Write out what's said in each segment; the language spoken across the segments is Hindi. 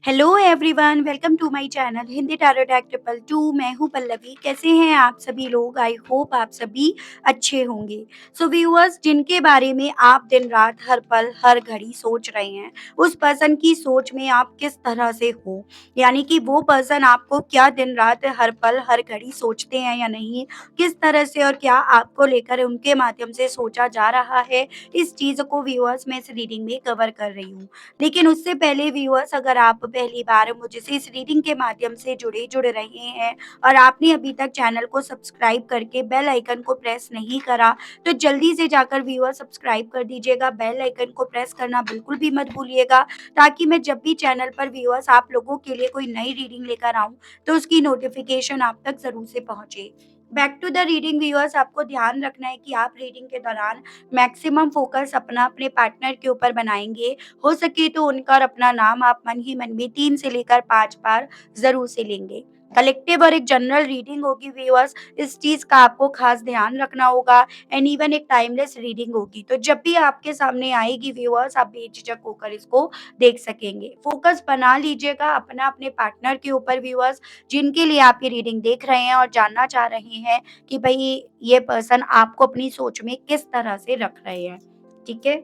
Hello everyone, welcome to my channel Hindi tarot टैक 222। मैं हूं पल्लवी। कैसे हैं आप सभी लोग? आई होप आप सभी अच्छे होंगे। सो व्यूअर्स, जिनके बारे में आप दिन रात हर पल हर घड़ी सोच रहे हैं, उस पर्सन की सोच में आप किस तरह से हो, यानी कि वो पर्सन आपको क्या दिन रात हर पल हर घड़ी सोचते हैं या नहीं, किस तरह से और क्या आपको लेकर उनके माध्यम से सोचा जा रहा है, इस चीज़ को व्यूअर्स मैं इस रीडिंग में कवर कर रही हूँ। लेकिन उससे पहले व्यूअर्स, अगर आप पहली बार मुझसे इस रीडिंग के माध्यम से जुड़ रहे हैं और आपने अभी तक चैनल को सब्सक्राइब करके बेल आइकन को प्रेस नहीं करा, तो जल्दी से जाकर व्यूअर्स सब्सक्राइब कर दीजिएगा। बेल आइकन को प्रेस करना बिल्कुल भी मत भूलिएगा, ताकि मैं जब भी चैनल पर व्यूअर्स आप लोगों के लिए कोई नई रीडिंग लेकर आऊँ, तो उसकी नोटिफिकेशन आप तक ज़रूर से पहुँचे। Back to the reading viewers, आपको ध्यान रखना है कि आप रीडिंग के दौरान मैक्सिमम फोकस अपना अपने पार्टनर के ऊपर बनाएँगे। हो सके तो उनका और अपना नाम आप मन ही मन में 3 से लेकर 5 बार ज़रूर से लेंगे। कलेक्टिव और एक जनरल रीडिंग होगी व्यूअर्स, इस चीज़ का आपको ख़ास ध्यान रखना होगा। एंड इवन एक टाइमलेस रीडिंग होगी, तो जब भी आपके सामने आएगी व्यूअर्स, आप बेझिझक होकर इसको देख सकेंगे। फ़ोकस बना लीजिएगा अपना अपने पार्टनर के ऊपर व्यूअर्स, जिनके लिए आप ये रीडिंग देख रहे हैं और जानना चाह रहे हैं कि भई ये पर्सन आपको अपनी सोच में किस तरह से रख रहे हैं। ठीक है?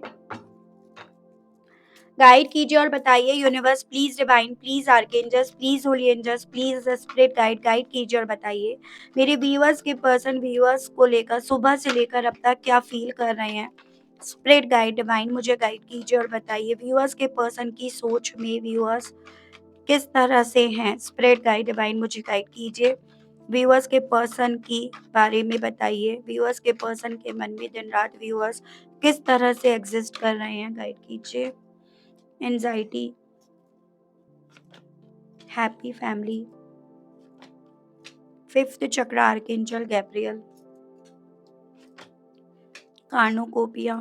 गाइड कीजिए और बताइए universe, please divine, please archangels, please holy angels, please spirit guide, guide कीजिए और बताइए मेरे व्यूअर्स के पर्सन व्यूअर्स को लेकर सुबह से लेकर अब तक क्या फील कर रहे हैं। स्पिरिट गाइड डिवाइन मुझे गाइड कीजिए और बताइए व्यूअर्स के पर्सन की सोच में व्यूअर्स किस तरह से हैं। स्पिरिट गाइड डिवाइन मुझे गाइड कीजिए। व्यूअर्स के पर्सन की बारे में बताइए। व्यूअर्स के पर्सन के मन में दिन रात व्यूअर्स किस तरह से एग्जिस्ट कर रहे हैं, गाइड कीजिए। Anxiety, happy family, fifth chakra archangel Gabriel, cornucopia,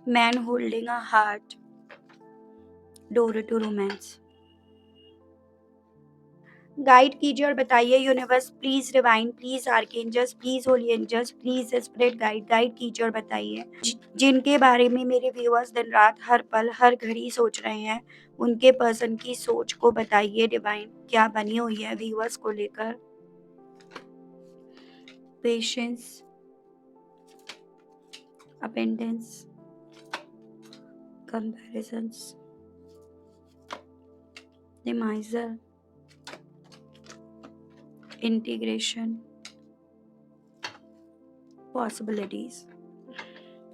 man holding a heart, door to romance. Guide कीजिए और बताइए universe, please divine, please archangels, please holy angels, please spirit guide, guide कीजिए और बताइए जिनके बारे में मेरे व्यूअर्स दिन रात हर पल हर घड़ी सोच रहे हैं, उनके पर्सन की सोच को बताइए डिवाइन, क्या बनी हुई है व्यूअर्स को लेकर। पेशेंस, अपेंडेंस, कंपैरिजंस, डिमाइजर, इंटीग्रेशन, पॉसिबिलिटीज।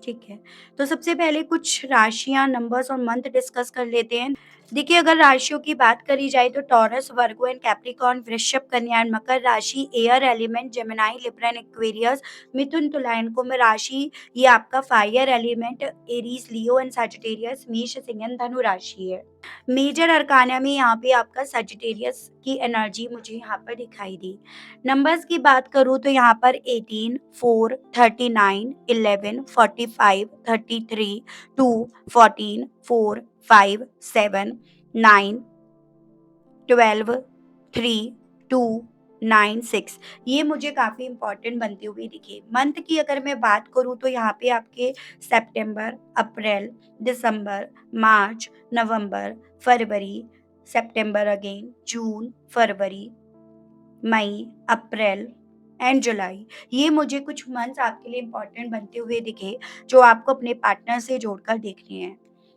ठीक है, तो सबसे पहले कुछ राशियां, नंबर्स और मंथ डिस्कस कर लेते हैं। देखिए, अगर राशियों की बात करी जाए तो टॉरस, वर्गो एंड कैप्रिकॉर्न, वृषभ, कन्या एंड मकर राशि, air element, Gemini, Libra and Aquarius, मिथुन, तुला एंड कुंभ राशि, ये आपका fire element, Aries, Leo and Sagittarius, मेष, सिंह एंड धनु राशि है। मेजर अरकाना में यहाँ पे आपका सजिटेरियस की एनर्जी मुझे यहाँ पर दिखाई दी। नंबर्स की बात करूँ तो यहाँ पर 18, 4, 39, 11, 45, 33, 2, 14, 4, 5, 7, 9, 12, 3, 2, 9, 6, ये मुझे काफ़ी इंपॉर्टेंट बनती हुई दिखी। मंथ की अगर मैं बात करूँ तो यहाँ पे आपके सितंबर, अप्रैल, दिसंबर, मार्च, नवंबर, फरवरी, सितंबर again, June, February, May, April and जुलाई, ये मुझे कुछ मंथ्स आपके लिए इम्पोर्टेंट बनते हुए दिखे, जो आपको अपने पार्टनर से जोड़कर देखने हैं।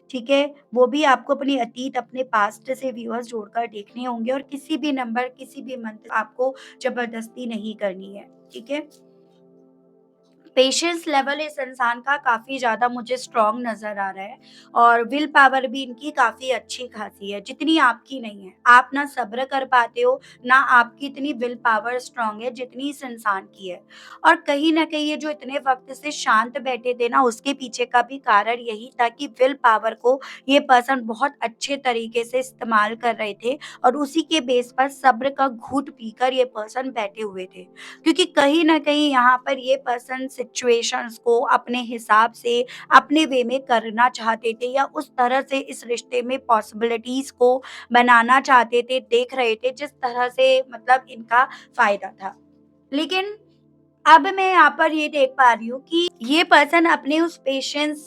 ठीक है? वो भी आपको अपने अतीत, अपने पास्ट से व्यूअर्स जोड़कर देखने होंगे, और किसी भी नंबर, किसी भी मंथ आपको ज़बरदस्ती नहीं करनी है। ठीक है? पेशेंस लेवल इस इंसान का काफ़ी ज़्यादा मुझे स्ट्रॉन्ग नज़र आ रहा है, और विल पावर भी इनकी काफ़ी अच्छी खासी है, जितनी आपकी नहीं है। आप ना सब्र कर पाते हो, ना आपकी इतनी विल पावर स्ट्रॉन्ग है जितनी इस इंसान की है। और कहीं न कहीं ये जो इतने वक़्त से शांत बैठे थे ना, उसके पीछे का भी कारण यही था कि विल पावर को ये पर्सन बहुत अच्छे तरीके से इस्तेमाल कर रहे थे, और उसी के बेस पर सब्र का घूँट पीकर ये पर्सन बैठे हुए थे। क्योंकि कहीं न कहीं यहाँ पर ये पर्सन सिचुएशंस को अपने हिसाब से, अपने वे में करना चाहते थे, या उस तरह से इस रिश्ते में पॉसिबिलिटीज़ को बनाना चाहते थे, देख रहे थे जिस तरह से मतलब इनका फ़ायदा था। लेकिन अब मैं यहाँ पर ये देख पा रही हूँ कि ये पर्सन अपने उस पेशेंस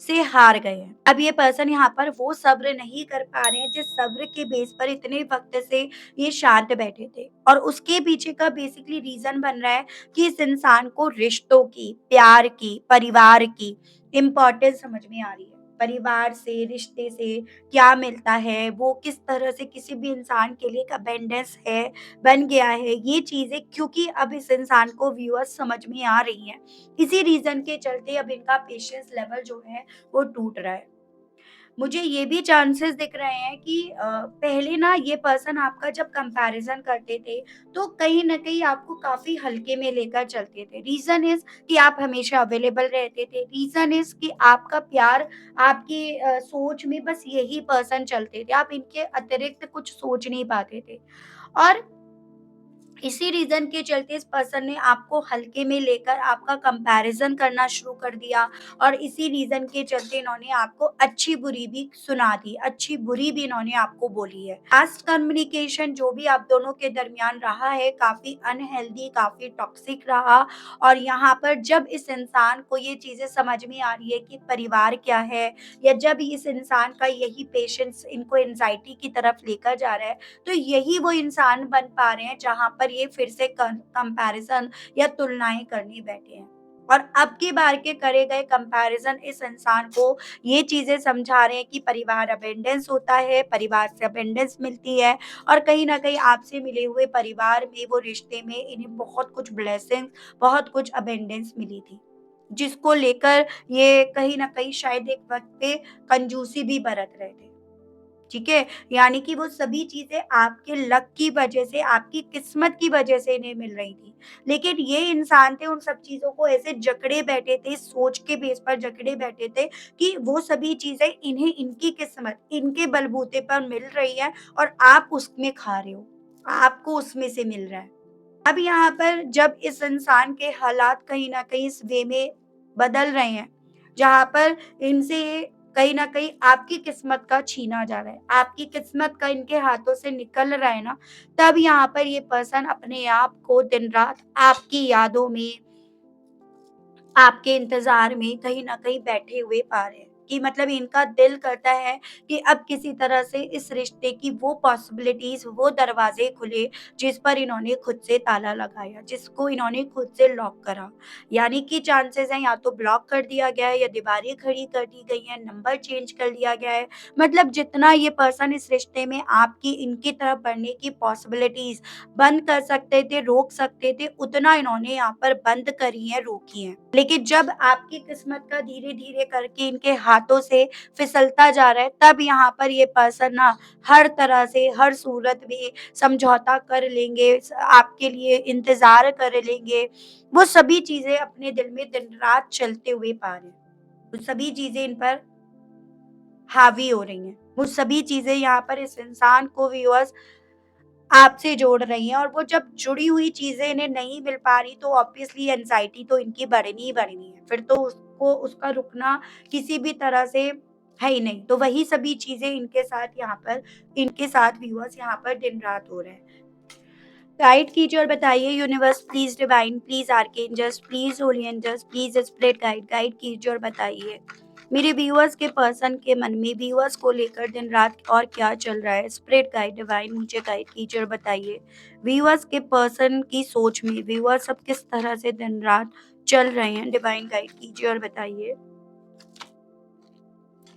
से हार गए हैं। अब ये पर्सन यहाँ पर वो सब्र नहीं कर पा रहे हैं जिस सब्र के बेस पर इतने वक़्त से ये शांत बैठे थे। और उसके पीछे का बेसिकली रीज़न बन रहा है कि इस इंसान को रिश्तों की, प्यार की, परिवार की इम्पोर्टेंस समझ में आ रही है। परिवार से, रिश्ते से क्या मिलता है, वो किस तरह से किसी भी इंसान के लिए एक अबेंडेंस है, बन गया है, ये चीज़ें क्योंकि अब इस इंसान को व्यूअर्स समझ में आ रही हैं। इसी रीज़न के चलते अब इनका पेशेंस लेवल जो है वो टूट रहा है। मुझे ये भी चांसेस दिख रहे हैं कि पहले ना ये पर्सन आपका जब कंपैरिज़न करते थे, तो कहीं न कहीं आपको काफ़ी हल्के में लेकर चलते थे। रीज़न इज़ कि आप हमेशा अवेलेबल रहते थे। रीज़न इज़ कि आपका प्यार आपकी सोच में बस यही पर्सन चलते थे। आप इनके अतिरिक्त कुछ सोच नहीं पाते थे। और इसी रीज़न के चलते इस पर्सन ने आपको हल्के में लेकर आपका कंपैरिज़न करना शुरू कर दिया और इसी रीज़न के चलते इन्होंने आपको अच्छी-बुरी भी सुना दी, अच्छी-बुरी भी इन्होंने आपको बोली है। पास्ट कम्युनिकेशन जो भी आप दोनों के दरमियान रहा है, काफ़ी अनहेल्दी, काफ़ी टॉक्सिक रहा और यहाँ पर जब इस इंसान को ये चीज़ें समझ में आ रही है कि परिवार क्या है या जब इस इंसान का यही पेशेंस इनको एंग्ज़ायटी की तरफ लेकर जा रहा है, तो यही वो इंसान बन पा रहे हैं जहाँ पर ये फिर से कंपैरिजन या तुलनाएँ करने बैठे हैं। और अब की बार के करे गए कंपैरिजन इस इंसान को ये चीज़ें समझा रहे हैं कि परिवार अबेंडेंस होता है, परिवार से अबेंडेंस मिलती है और कहीं न कहीं आपसे मिले हुए परिवार में वो रिश्ते में इन्हें बहुत कुछ ब्लेसिंग्स, बहुत कुछ अबेंडेंस मिली थी। जिसको लेकर ये कहीं न कहीं शायद एक वक़्त पे कंजूसी भी बरत रहे थे। ठीक है? यानी कि वो सभी चीज़ें आपके लक की वजह से, आपकी किस्मत की वजह से इन्हें मिल रही थी। लेकिन ये इंसान थे उन सब चीज़ों को ऐसे जकड़े बैठे थे, सोच के बेस पर जकड़े बैठे थे कि वो सभी चीज़ें इन्हें इनकी किस्मत, इनके बलबूते पर मिल रही है और आप उसमें खा रहे हो। आपको उसमें से मिल रहा है। अब यहाँ पर जब इस इंसान के हालात कहीं न कहीं इस वे में बदल रहे हैं, जहाँ पर इनसे कहीं न कहीं आपकी किस्मत का छीना जा रहा है, आपकी किस्मत का इनके हाथों से निकल रहा है ना, तब यहाँ पर ये पर्सन अपने आप को दिन-रात आपकी यादों में आपके इंतज़ार में कहीं न कहीं बैठे हुए पा रहे हैं कि मतलब इनका दिल करता है कि अब किसी तरह से इस रिश्ते की वो पॉसिबिलिटीज़, वो दरवाज़े खुले जिस पर इन्होंने खुद से ताला लगाया, जिसको इन्होंने खुद से लॉक करा। यानी कि चांसेज़ हैं या तो ब्लॉक कर दिया गया है या दीवारें खड़ी कर दी गई हैं, नंबर चेंज कर लिया गया है। मतलब जितना ये पर्सन इस रिश्ते में आपकी इनकी तरफ बढ़ने की पॉसिबिलिटीज़ बंद कर सकते थे, रोक सकते थे, उतना इन्होंने यहाँ पर बंद करी हैं, रोकी हैं। लेकिन जब आपकी किस्मत का धीरे-धीरे करके इनके हाथों से फिसलता जा रहा है, तब यहाँ पर ये पर्सन ना हर तरह से, हर सूरत में समझौता कर लेंगे, आपके लिए इंतज़ार कर लेंगे। वो सभी चीज़ें अपने दिल में दिन-रात चलते हुए पा रहे हैं। वो सभी चीज़ें इन पर हावी हो रही हैं। वो सभी चीज़ें यहाँ पर इस इंसान को व्यूअर्स आपसे जोड़ रही हैं और वो जब जुड़ी हुई चीज़ें इन्हें नहीं मिल पा रही तो ऑब्वियसली एंग्ज़ायटी तो इनकी बढ़नी ही बढ़नी है। फिर तो उसको उसका रुकना किसी भी तरह से है ही नहीं। तो वही सभी चीज़ें इनके साथ यहाँ पर इनके साथ व्यूअर्स यहाँ पर दिन-रात हो रहा है। गाइड कीजिए और बताइए universe please divine please archangels please holy angels please spirit guide guide कीजिए और बताइए मेरे व्यूअर्स के पर्सन के मन में व्यूअर्स को लेकर दिन रात और क्या चल रहा है स्पिरिट गाइड डिवाइन मुझे गाइड कीजिए और बताइए व्यूअर्स के पर्सन की सोच में व्यूअर्स अब किस तरह से दिन रात चल रहे हैं डिवाइन गाइड कीजिए और बताइए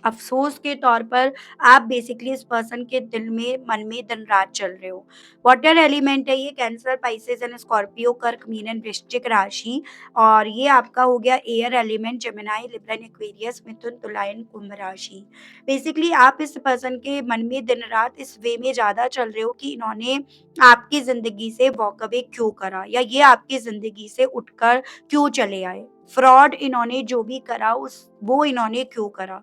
अफ़सोस के तौर पर आप बेसिकली इस पर्सन के दिल में, मन में दिन-रात चल रहे हो। वाटर एलिमेंट है ये कैंसर, पाइसेस एंड स्कॉर्पियो, कर्क, मीन एंड वृश्चिक राशि और ये आपका हो गया air element Gemini, Libra and Aquarius, मिथुन, तुला एंड कुंभ राशि। बेसिकली आप इस पर्सन के मन में दिन-रात इस वे में ज़्यादा चल रहे हो कि इन्होंने आपकी ज़िंदगी से वॉक अवे क्यों करा या ये आपकी ज़िंदगी से उठकर क्यों चले आए। फ्रॉड इन्होंने जो भी करा उस वो इन्होंने क्यों करा।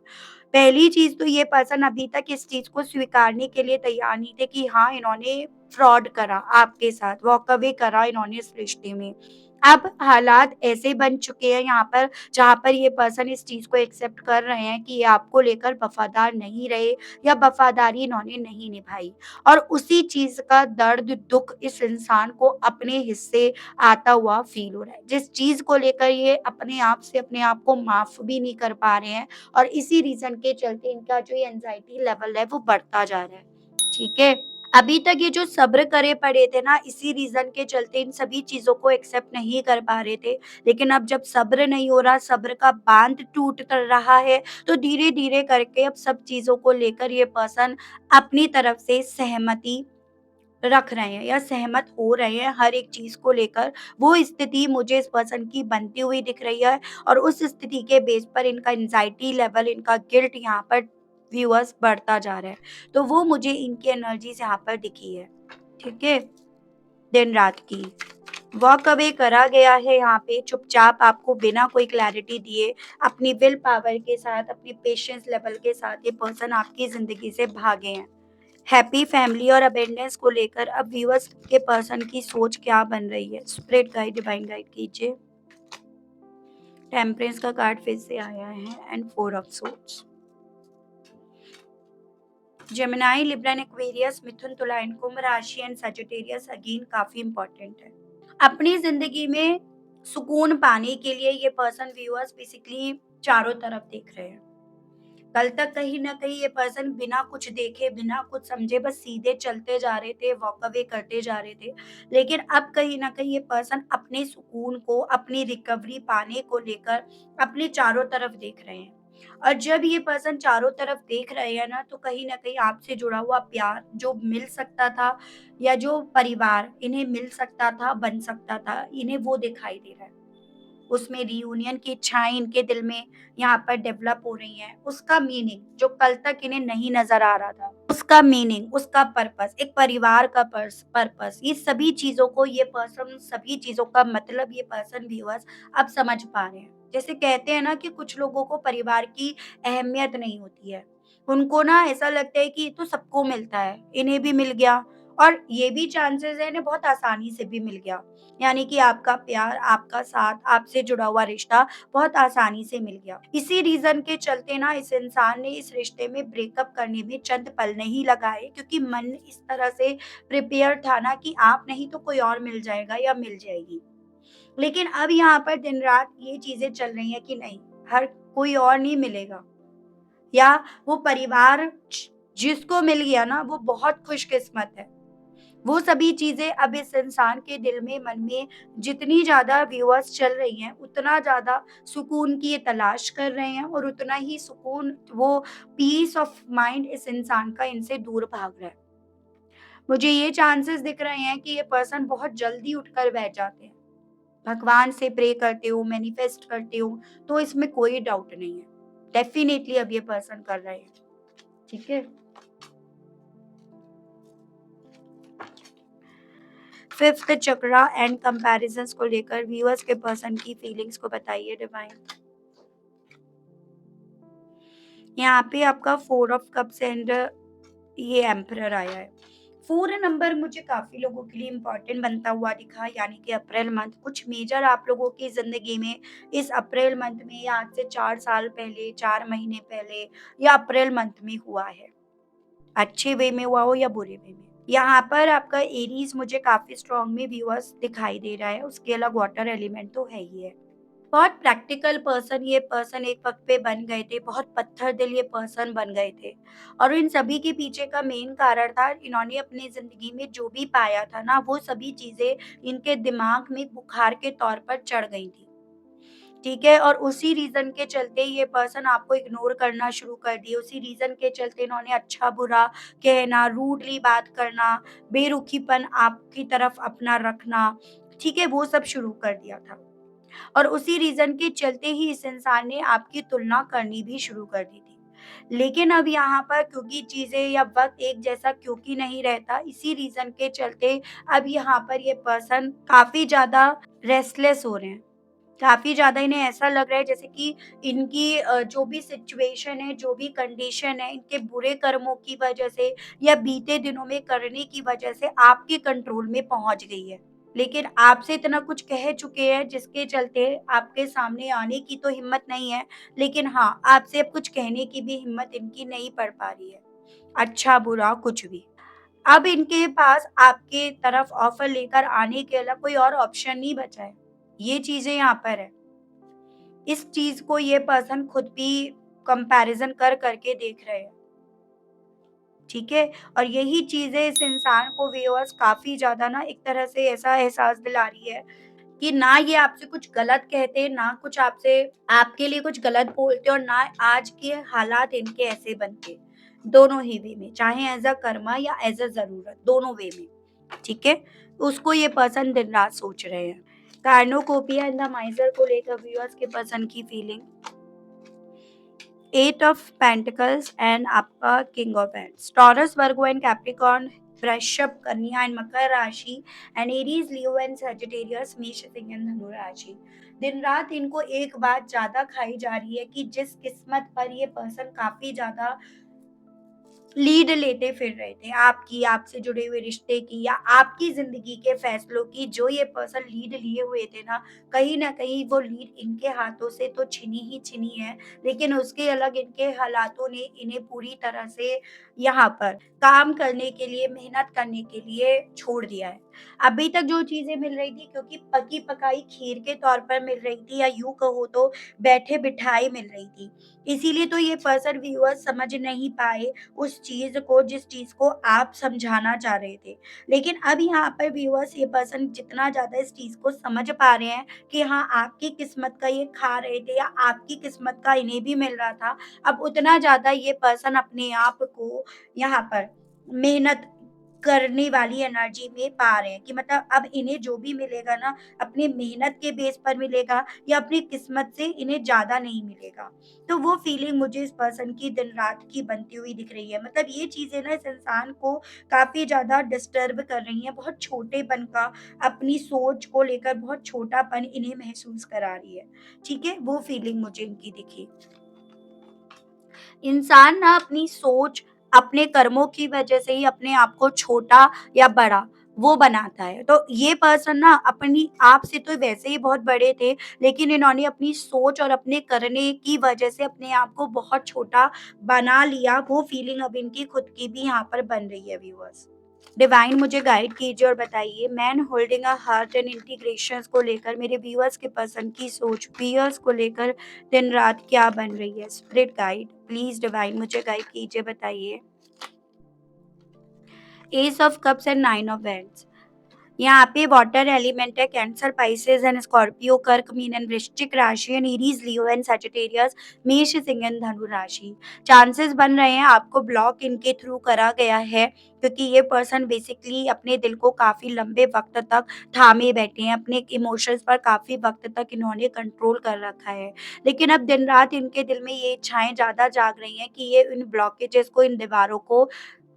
पहली चीज़ तो ये पर्सन अभी तक इस चीज़ को स्वीकारने के लिए तैयार नहीं थे कि हाँ, इन्होंने फ्रॉड करा आपके साथ, वॉक अवे करा इन्होंने इस रिश्ते में। अब हालात ऐसे बन चुके हैं यहाँ पर, जहाँ पर ये पर्सन इस चीज़ को एक्सेप्ट कर रहे हैं कि ये आपको लेकर वफ़ादार नहीं रहे या वफ़ादारी इन्होंने नहीं निभाई, और उसी चीज़ का दर्द, दुःख इस इंसान को अपने हिस्से आता हुआ फ़ील हो रहा है। जिस चीज़ को लेकर ये अपने आप से अपने आप को माफ़ भी नहीं कर पा रहे हैं, और इसी रीज़न के चलते इनका जो ये एंग्ज़ायटी लेवल है वो बढ़ता जा रहा है। ठीक है? अभी तक ये जो सब्र करे पड़े थे ना, इसी रीज़न के चलते इन सभी चीज़ों को एक्सेप्ट नहीं कर पा रहे थे। लेकिन अब जब सब्र नहीं हो रहा, सब्र का बाँध टूट त रहा है, तो धीरे-धीरे करके अब सब चीज़ों को लेकर ये पर्सन अपनी तरफ से सहमति रख रहे हैं या सहमत हो रहे हैं हर एक चीज़ को लेकर। वो स्थिति मुझे इस पर्सन की बनती हुई दिख रही है, और उस स्थिति के बेस पर इनका एंग्ज़ायटी लेवल, इनका गिल्ट यहाँ पर व्यूअर्स बढ़ता जा रहा है। तो वो मुझे इनकी एनर्जीज़ यहाँ पर दिखी है। ठीक है? दिन-रात की। वॉक अवे करा गया है यहाँ पे चुपचाप, आपको बिना कोई क्लैरिटी दिए, अपनी विल पावर के साथ, अपनी पेशेंस लेवल के साथ ये पर्सन आपकी ज़िंदगी से भागे हैं। हैप्पी फैमिली और अबेंडेंस को लेकर अब व्यूअर्स के पर्सन की सोच क्या बन रही है? स्पिरिट गाइड, डिवाइन गाइड कीजिए। टेम्परेंस का कार्ड फिर से आया है and 4 of swords. Gemini, Libra and Aquarius, मिथुन, तुला एंड कुंभ राशि एंड सजिटेरियस अगेन काफ़ी इम्पोर्टेंट है। अपनी ज़िंदगी में सुकून पाने के लिए ये पर्सन व्यूअर्स बेसिकली चारों तरफ देख रहे हैं। कल तक कहीं न कहीं ये पर्सन बिना कुछ देखे, बिना कुछ समझे बस सीधे चलते जा रहे थे, वॉक अवे करते जा रहे थे। लेकिन अब कहीं न कहीं ये पर्सन अपने सुकून को, अपनी रिकवरी पाने को लेकर अपने चारों तरफ देख रहे हैं। और जब ये पर्सन चारों तरफ देख रहे हैं ना, तो कहीं न कहीं आपसे जुड़ा हुआ प्यार जो मिल सकता था या जो परिवार इन्हें मिल सकता था, बन सकता था, इन्हें वो दिखाई दे रहा है। उसमें रियूनियन की इच्छाएँ इनके दिल में यहाँ पर डेवलप हो रही हैं। उसका मीनिंग जो कल तक इन्हें नहीं नज़र आ रहा था, उसका मीनिंग, उसका पर्पस, एक परिवार का पर्पस, ये सभी चीज़ों को ये पर्सन, सभी चीज़ों का मतलब ये पर्सन व्यूअर्स अब समझ पा रहे हैं। जैसे कहते हैं ना कि कुछ लोगों को परिवार की अहमियत नहीं होती है। उनको ना ऐसा लगता है कि ये तो सबको मिलता है, इन्हें भी मिल गया, और ये भी चांसेस है इन्हें बहुत आसानी से भी मिल गया। यानी कि आपका प्यार, आपका साथ, आपसे जुड़ा हुआ रिश्ता बहुत आसानी से मिल गया। इसी रीज़न के चलते ना इस इंसान ने इस रिश्ते में ब्रेकअप करने में चंद पल नहीं लगाए, क्योंकि मन इस तरह से प्रिपेयर था ना कि आप नहीं तो कोई और मिल जाएगा या मिल जाएगी। लेकिन अब यहाँ पर दिन-रात ये चीज़ें चल रही हैं कि नहीं, हर कोई और नहीं मिलेगा, या वो परिवार जिसको मिल गया ना वो बहुत खुशकिस्मत है। वो सभी चीज़ें अब इस इंसान के दिल में, मन में जितनी ज़्यादा व्यूअर्स चल रही हैं, उतना ज़्यादा सुकून की ये तलाश कर रहे हैं, और उतना ही सुकून, वो पीस ऑफ माइंड इस इंसान का इनसे दूर भाग रहा है। मुझे ये चांसेस दिख रहे हैं कि ये पर्सन बहुत जल्दी उठकर बैठ जाते हैं। भगवान से प्रे करते हो, मैनिफेस्ट करते हो, तो इसमें कोई डाउट नहीं है। डेफ़िनेटली अब ये पर्सन कर रहे हैं। ठीक है? फिफ्थ चक्रा एंड कंपैरिजंस को लेकर व्यूअर्स के पर्सन की फीलिंग्स को बताइए डिवाइन। यहाँ पे आपका 4 ऑफ कप्स एंड ये एम्परर आया है। 4 नंबर मुझे काफ़ी लोगों के लिए इम्पोर्टेंट बनता हुआ दिखा, यानी कि अप्रैल मंथ कुछ मेजर आप लोगों की ज़िंदगी में इस अप्रैल मंथ में या आज से 4 साल पहले, 4 महीने पहले या अप्रैल मंथ में हुआ है। अच्छे वे में हुआ हो या बुरे वे में। यहाँ पर आपका एरीज़ मुझे काफ़ी स्ट्रॉन्ग में व्यूअर्स दिखाई दे रहा है, उसके अलग वाटर एलिमेंट तो है ही है। बहुत प्रैक्टिकल पर्सन ये पर्सन एक वक़्त पे बन गए थे, बहुत पत्थर दिल ये पर्सन बन गए थे, और इन सभी के पीछे का मेन कारण था, इन्होंने अपनी ज़िंदगी में जो भी पाया था ना, वो सभी चीज़ें इनके दिमाग में बुखार के तौर पर चढ़ गई थी। ठीक है? और उसी रीज़न के चलते ये पर्सन आपको इग्नोर करना शुरू कर दिए, उसी रीज़न के चलते इन्होंने अच्छा-बुरा कहना, रूडली बात करना, बेरुखीपन आपकी तरफ अपना रखना, ठीक है? वो सब शुरू कर दिया था। और उसी रीज़न के चलते ही इस इंसान ने आपकी तुलना करनी भी शुरू कर दी थी। लेकिन अब यहाँ पर क्योंकि चीज़ें या वक़्त एक जैसा क्योंकि नहीं रहता, इसी रीज़न के चलते अब यहाँ पर ये पर्सन काफ़ी ज़्यादा रेस्टलेस हो रहे हैं। काफ़ी ज़्यादा इन्हें ऐसा लग रहा है जैसे कि इनकी जो भी सिचुएशन है, जो भी कंडीशन है, इनके बुरे कर्मों की वजह से या बीते दिनों में करने की वजह से आपके कंट्रोल में पहुँच गई है। लेकिन आपसे इतना कुछ कह चुके हैं जिसके चलते आपके सामने आने की तो हिम्मत नहीं है, लेकिन हाँ, आपसे अब कुछ कहने की भी हिम्मत इनकी नहीं पड़ पा रही है, अच्छा-बुरा कुछ भी। अब इनके पास आपके तरफ ऑफ़र लेकर आने के अलावा कोई और ऑप्शन नहीं बचा है। ये चीज़ें यहाँ पर है। इस चीज़ को ये पर्सन खुद भी कंपैरिज़न कर के देख रहे हैं, ठीक है? और यही चीज़ें इस इंसान को व्यूअर्स काफ़ी ज़्यादा ना एक तरह से ऐसा एहसास दिला रही है कि ना ये आपसे कुछ गलत कहते, ना कुछ आपसे आपके लिए कुछ गलत बोलते और ना आज के हालात इनके ऐसे बनते। दोनों ही वे में, चाहे एज़ अ कर्मा या एज़ अ ज़रूरत, दोनों वे में, ठीक है? उसको ये पर्सन दिन-रात सोच रहे हैं। कार्नुकोपिया एंड द माइज़र को लेकर व्यूअर्स के पर्सन की फीलिंग, 8 ऑफ पेंटिकल्स एंड आपका king of hands, taurus, Virgo and Capricorn, वृषभ, कन्या एंड मकर राशि and Aries, Leo and Sagittarius, मेष, सिंह एंड धनु राशि। दिन रात इनको एक बात ज्यादा खाई जा रही है कि जिस किस्मत पर ये पर्सन काफी ज्यादा लीड लेते फिर रहे थे, आपकी, आपसे जुड़े हुए रिश्ते की या आपकी ज़िंदगी के फैसलों की, जो ये पर्सन लीड लिए हुए थे ना, कहीं न कहीं वो लीड इनके हाथों से तो छिनी ही छिनी है, लेकिन उसके अलग इनके हालातों ने इन्हें पूरी तरह से यहाँ पर काम करने के लिए, मेहनत करने के लिए छोड़ दिया है। अभी तक जो चीज़ें मिल रही थी क्योंकि पकी-पकाई खीर के तौर पर मिल रही थी या यूँ कहो तो बैठे-बिठाए मिल रही थी। इसीलिए तो ये पर्सन व्यूअर्स समझ नहीं पाए उस चीज़ को जिस चीज़ को आप समझाना चाह रहे थे। लेकिन अब यहाँ पर व्यूअर्स ये पर्सन जितना ज़्यादा इस चीज़ को समझ पा रहे हैं कि हाँ, आपकी किस्मत का ये खा रहे थे या आपकी किस्मत का इन्हें भी मिल रहा था, अब उतना ज़्यादा ये पर्सन अपने आप को यहाँ पर मेहनत करने वाली एनर्जी में पा रहे हैं कि मतलब अब इन्हें जो भी मिलेगा ना, अपनी मेहनत के बेस पर मिलेगा या अपनी किस्मत से इन्हें ज़्यादा नहीं मिलेगा। तो वो फीलिंग मुझे इस पर्सन की दिन-रात की बनती हुई दिख रही है। मतलब ये चीज़ें ना इस इंसान को काफ़ी ज़्यादा डिस्टर्ब कर रही हैं, बहुत छोटेपन का, अपनी सोच को लेकर बहुत छोटापन इन्हें महसूस करा रही है। ठीक है? वो फीलिंग मुझे इनकी दिखी। इंसान ना अपनी सोच, अपने कर्मों की वजह से ही अपने आप को छोटा या बड़ा वो बनाता है। तो ये पर्सन ना अपनी आप से तो वैसे ही बहुत बड़े थे, लेकिन इन्होंने अपनी सोच और अपने करने की वजह से अपने आप को बहुत छोटा बना लिया। वो फीलिंग अब इनकी खुद की भी यहाँ पर बन रही है व्यूअर्स। डिवाइन मुझे गाइड कीजिए और बताइए man holding a heart and integrations को लेकर मेरे व्यूअर्स के पर्सन की सोच पियर्स को लेकर दिन रात क्या बन रही है। स्पिरिट गाइड प्लीज डिवाइन मुझे गाइड कीजिए, बताइए। S of cups and nine of wands, यहाँ पे वाटर एलिमेंट है, कैंसर, पाइसेस एंड स्कॉर्पियो, कर्क, मीन एंड वृश्चिक राशि and Aries, Leo and Sagittarius, मेष, सिंह एंड धनु राशि। चांसेस बन रहे हैं आपको ब्लॉक इनके थ्रू करा गया है क्योंकि ये पर्सन बेसिकली अपने दिल को काफी लंबे वक्त तक थामे बैठे हैं, अपने इमोशंस पर काफी वक्त तक इन्होंने कंट्रोल कर रखा है। लेकिन अब दिन रात इनके दिल में ये इच्छाएं ज्यादा जाग रही हैं कि ये इन ब्लॉकेजेस को, इन दीवारों को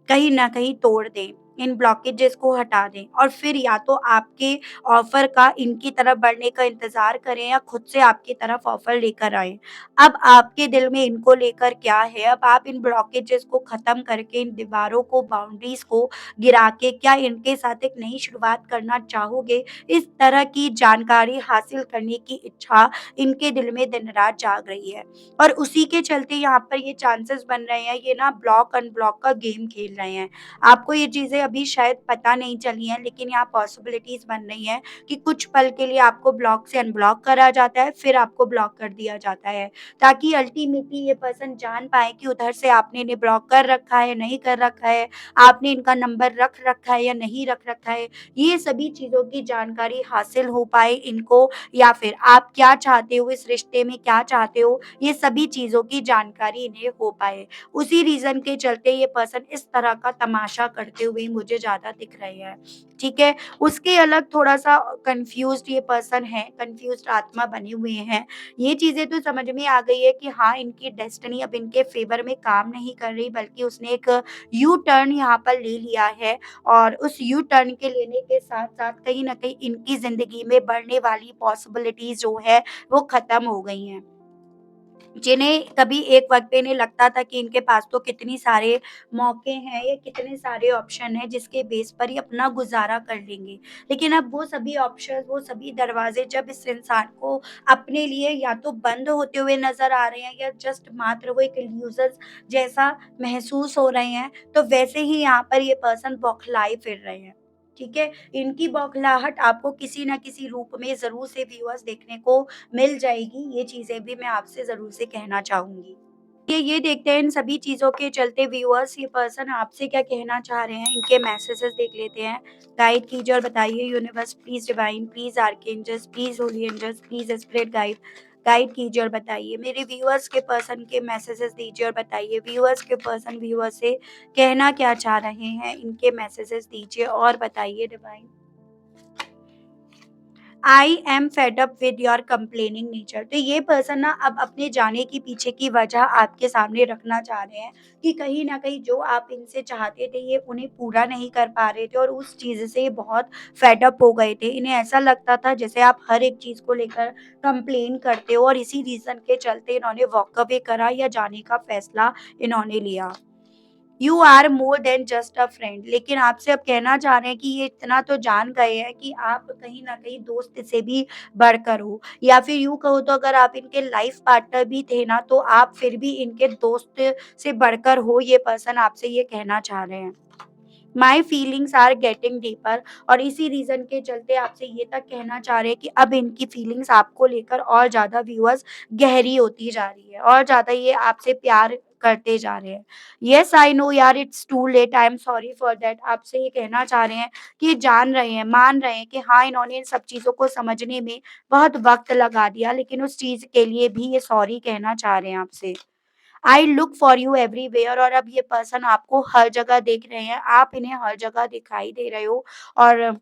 कहीं न कहीं तोड़ दें, इन ब्लॉकेजेस को हटा दें और फिर या तो आपके ऑफ़र का इनकी तरफ बढ़ने का इंतज़ार करें या खुद से आपकी तरफ ऑफ़र लेकर आएँ। अब आपके दिल में इनको लेकर क्या है? अब आप इन ब्लॉकेजेस को ख़त्म करके, इन दीवारों को, बाउंड्रीज़ को गिरा के क्या इनके साथ एक नई शुरुआत करना चाहोगे? इस तरह की जानकारी हासिल करने की इच्छा इनके दिल में दिन-रात जाग रही है। और उसी के चलते यहाँ पर ये चांसेस बन रहे हैं, ये ना ब्लॉक अनब्लॉक का गेम खेल रहे हैं। आपको ये चीज़ें अभी शायद पता नहीं चली हैं, लेकिन यहाँ पॉसिबिलिटीज़ बन रही हैं कि कुछ पल के लिए आपको ब्लॉक से अनब्लॉक करा जाता है, फिर आपको ब्लॉक कर दिया जाता है, ताकि अल्टीमेटली ये पर्सन जान पाए कि उधर से आपने इन्हें ब्लॉक कर रखा है, नहीं कर रखा है, आपने इनका नंबर रख रखा है या नहीं रख रखा है। ये सभी चीज़ों की जानकारी हासिल हो पाए इनको या फिर आप क्या चाहते हो इस रिश्ते में, क्या चाहते हो, ये सभी चीज़ों की जानकारी इन्हें हो पाए। उसी रीज़न के चलते ये पर्सन इस तरह का तमाशा करते हुए मुझे ज़्यादा दिख रहे हैं, ठीक है? उसके अलग थोड़ा-सा कन्फ्यूज़्ड ये पर्सन है, कन्फ्यूज़्ड आत्मा बने हुए हैं। ये चीज़ें तो समझ में आ गई है कि हाँ, इनकी डेस्टिनी अब इनके फ़ेवर में काम नहीं कर रही, बल्कि उसने एक यू टर्न यहाँ पर ले लिया है और उस यू टर्न के लेने के साथ-साथ कहीं न कहीं इनकी ज़िंदगी में बढ़ने वाली पॉसिबिलिटीज़ जो है, वो ख़त्म हो गई हैं। जिन्हें कभी एक वक़्त पे इन्हें लगता था कि इनके पास तो कितनी सारे मौके हैं या कितने सारे ऑप्शन हैं जिसके बेस पर ये अपना गुज़ारा कर लेंगे। लेकिन अब वो सभी ऑप्शन, वो सभी दरवाज़े जब इस इंसान को अपने लिए या तो बंद होते हुए नज़र आ रहे हैं या जस्ट मात्र वो एक इल्यूज़न जैसा महसूस हो रहे हैं, तो वैसे ही यहाँ पर ये पर्सन बौखलाए फिर रहे हैं। ठीक है? इनकी बौखलाहट आपको किसी न किसी रूप में ज़रूर से व्यूअर्स देखने को मिल जाएगी, ये चीज़ें भी मैं आपसे ज़रूर से कहना चाहूँगी। ये देखते हैं इन सभी चीज़ों के चलते व्यूअर्स ये पर्सन आपसे क्या कहना चाह रहे हैं, इनके मैसेजेस देख लेते हैं। गाइड कीजिए और बताइए universe please divine, please archangels, please holy angels, please spirit guide, guide कीजिए और बताइए। मेरे व्यूअर्स के पर्सन के मैसेजेस दीजिए और बताइए। व्यूअर्स के पर्सन व्यूअर से कहना क्या चाह रहे हैं, इनके मैसेजेस दीजिए और बताइए divine. I am fed up with your complaining nature. तो ये पर्सन ना अब अपने जाने के पीछे की वजह आपके सामने रखना चाह रहे हैं कि कहीं न कहीं जो आप इनसे चाहते थे ये उन्हें पूरा नहीं कर पा रहे थे और उस चीज़ से ये बहुत फेड अप हो गए थे। इन्हें ऐसा लगता था जैसे आप हर एक चीज़ को लेकर कंप्लेन करते हो और इसी रीज़न के चलते इन्होंने वॉक अवे करा या जाने का फैसला इन्होंने लिया। You are more than just a friend. लेकिन आपसे अब कहना चाह रहे हैं कि ये इतना तो जान गए हैं कि आप कहीं न कहीं दोस्त से भी बढ़कर हो या फिर यूँ कहूँ तो अगर आप इनके लाइफ पार्टनर भी थे ना, तो आप फिर भी इनके दोस्त से बढ़कर हो, ये पर्सन आपसे ये कहना चाह रहे हैं। My feelings are getting deeper. और इसी रीज़न के चलते आपसे ये तक कहना चाह रहे हैं कि अब इनकी फीलिंग्स आपको लेकर और ज़्यादा व्यूअर्स गहरी होती जा रही है और ज़्यादा ये आपसे प्यार करते जा रहे हैं। येस आई नो यार it's too late, I am sorry for that. आपसे ये कहना चाह रहे हैं कि ये जान रहे हैं, मान रहे हैं कि हाँ, इन्होंने इन सब चीज़ों को समझने में बहुत वक़्त लगा दिया, लेकिन उस चीज़ के लिए भी ये सॉरी कहना चाह रहे हैं आपसे। I look for you everywhere. और अब ये पर्सन आपको हर जगह देख रहे हैं, आप इन्हें हर जगह दिखाई दे रहे हो और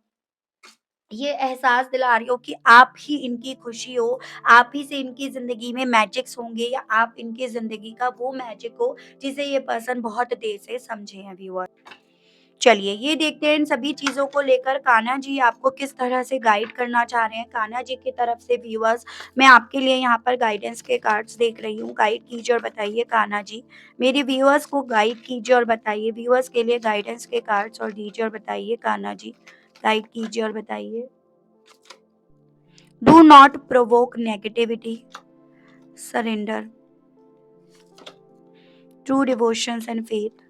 ये एहसास दिला रही हो कि आप ही इनकी खुशी हो, आप ही से इनकी ज़िंदगी में मैजिक्स होंगे या आप इनकी ज़िंदगी का वो मैजिक हो जिसे ये पर्सन बहुत देर से समझे हैं व्यूअर। चलिए, ये देखते हैं इन सभी चीज़ों को लेकर कान्हा जी आपको किस तरह से गाइड करना चाह रहे हैं। कान्हा जी की तरफ से व्यूअर्स मैं आपके लिए यहाँ पर गाइडेंस के कार्ड्स देख रही हूँ। गाइड कीजिए और बताइए कान्हा जी। मेरे व्यूअर्स को गाइड कीजिए और बताइए। व्यूअर्स के लिए गाइडेंस के कार्ड्स और दीजिए और बताइए कान्हा जी। गाइड कीजिए और बताइए। Do not provoke negativity, surrender, true devotions and faith.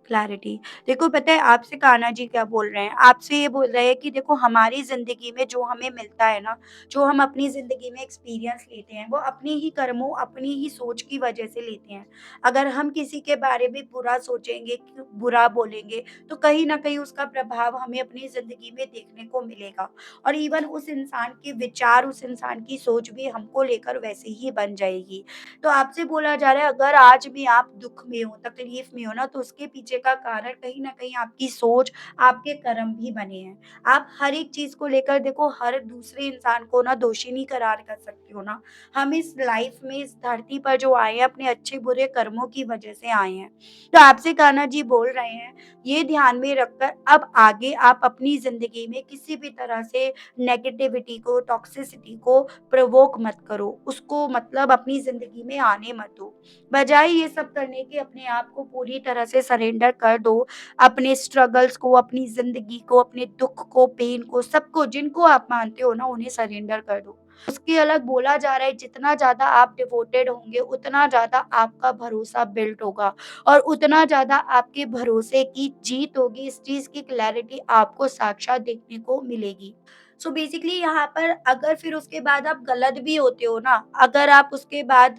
Clarity. देखो पता है आपसे कान्हा जी क्या बोल रहे हैं? आपसे ये बोल रहे हैं कि देखो हमारी ज़िंदगी में जो हमें मिलता है ना, जो हम अपनी ज़िंदगी में एक्सपीरियंस लेते हैं, वो अपने ही कर्मों, अपनी ही सोच की वज़ह से लेते हैं। अगर हम किसी के बारे में बुरा सोचेंगे, बुरा बोलेंगे, तो कहीं न कहीं उसका प्रभाव हमें अपनी ज़िंदगी में देखने को मिलेगा और इवन उस इंसान के विचार, उस इंसान की सोच भी हमको लेकर वैसे ही बन जाएगी। तो आपसे बोला जा रहा है अगर आज भी आप दुःख में हो, तकलीफ में हो ना, तो उसके पीछे का कारण कहीं न कहीं आपकी सोच, आपके कर्म भी बने हैं। आप हर एक चीज़ को लेकर देखो हर दूसरे इंसान को ना दोषी नहीं करार कर सकते हो ना। हम इस लाइफ में इस धरती पर जो आए हैं अपने अच्छे-बुरे कर्मों की वजह से आए हैं। तो आपसे कान्हा जी बोल रहे हैं, ये ध्यान में रखकर अब आगे आप अपनी ज़िंदगी में किसी भी तरह से नेगेटिविटी को, टॉक्सिसिटी को प्रोवोक मत करो, उसको मतलब अपनी ज़िंदगी में आने मत दो। बजाय ये सब करने के अपने आप को पूरी तरह से सरेंडर कर दो, अपने स्ट्रगल्स को, अपनी ज़िंदगी को, अपने दुःख को, पेन को, सबको जिनको आप मानते हो ना उन्हें सरेंडर कर दो। उसके अलग बोला जा रहा है जितना ज़्यादा आप डिवोटेड होंगे, उतना ज़्यादा आपका भरोसा बिल्ड होगा और उतना ज़्यादा आपके भरोसे की जीत होगी, इस चीज़ की क्लैरिटी आपको साक्षात देखने को मिलेगी। सो बेसिकली यहाँ पर अगर फिर उसके बाद आप गलत भी होते हो ना, अगर आप उसके बाद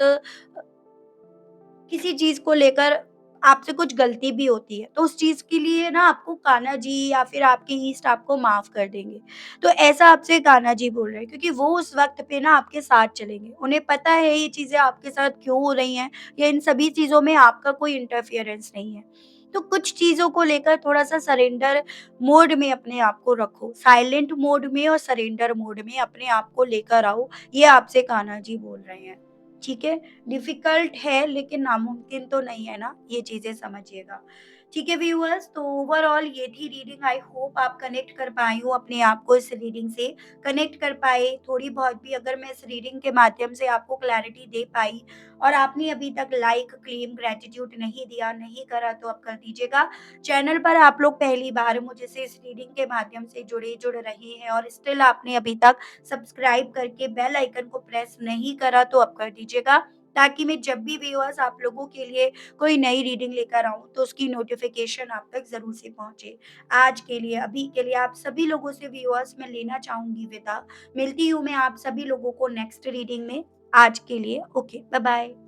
किसी चीज़ को लेकर आपसे कुछ गलती भी होती है, तो उस चीज़ के लिए ना आपको कान्हा जी या फिर आपके ईष्ट आपको माफ़ कर देंगे। तो ऐसा आपसे कान्हा जी बोल रहे हैं क्योंकि वो उस वक़्त पे ना आपके साथ चलेंगे। उन्हें पता है ये चीज़ें आपके साथ क्यों हो रही हैं या इन सभी चीज़ों में आपका कोई इंटरफियरेंस नहीं है। तो कुछ चीज़ों को लेकर थोड़ा-सा सरेंडर मोड में अपने आप को रखो, साइलेंट मोड में और सरेंडर मोड में अपने आप को लेकर आओ, ये आपसे कान्हा जी बोल रहे हैं। ठीक है? डिफ़िकल्ट है लेकिन नामुमकिन तो नहीं है ना, ये चीज़ें समझिएगा। ठीक है व्यूअर्स, तो ओवरऑल ये थी रीडिंग। आई होप आप कनेक्ट कर पाई हो अपने आप को इस रीडिंग से, कनेक्ट कर पाए थोड़ी बहुत भी। अगर मैं इस रीडिंग के माध्यम से आपको क्लैरिटी दे पाई और आपने अभी तक लाइक, क्लेम, ग्रैटिट्यूड नहीं दिया, नहीं करा तो अब कर दीजिएगा। चैनल पर आप लोग पहली बार मुझे से इस रीडिंग के माध्यम से जुड़ रहे हैं और स्टिल आपने अभी तक सब्सक्राइब करके बेल आइकन को प्रेस नहीं करा तो अब कर दीजिएगा, ताकि मैं जब भी व्यूअर्स आप लोगों के लिए कोई नई रीडिंग लेकर आऊँ तो उसकी नोटिफ़िकेशन आप तक ज़रूर से पहुँचे। आज के लिए, अभी के लिए आप सभी लोगों से व्यूअर्स मैं लेना चाहूँगी विदा। मिलती हूँ मैं आप सभी लोगों को नेक्स्ट रीडिंग में। आज के लिए ओके, बाय बाय।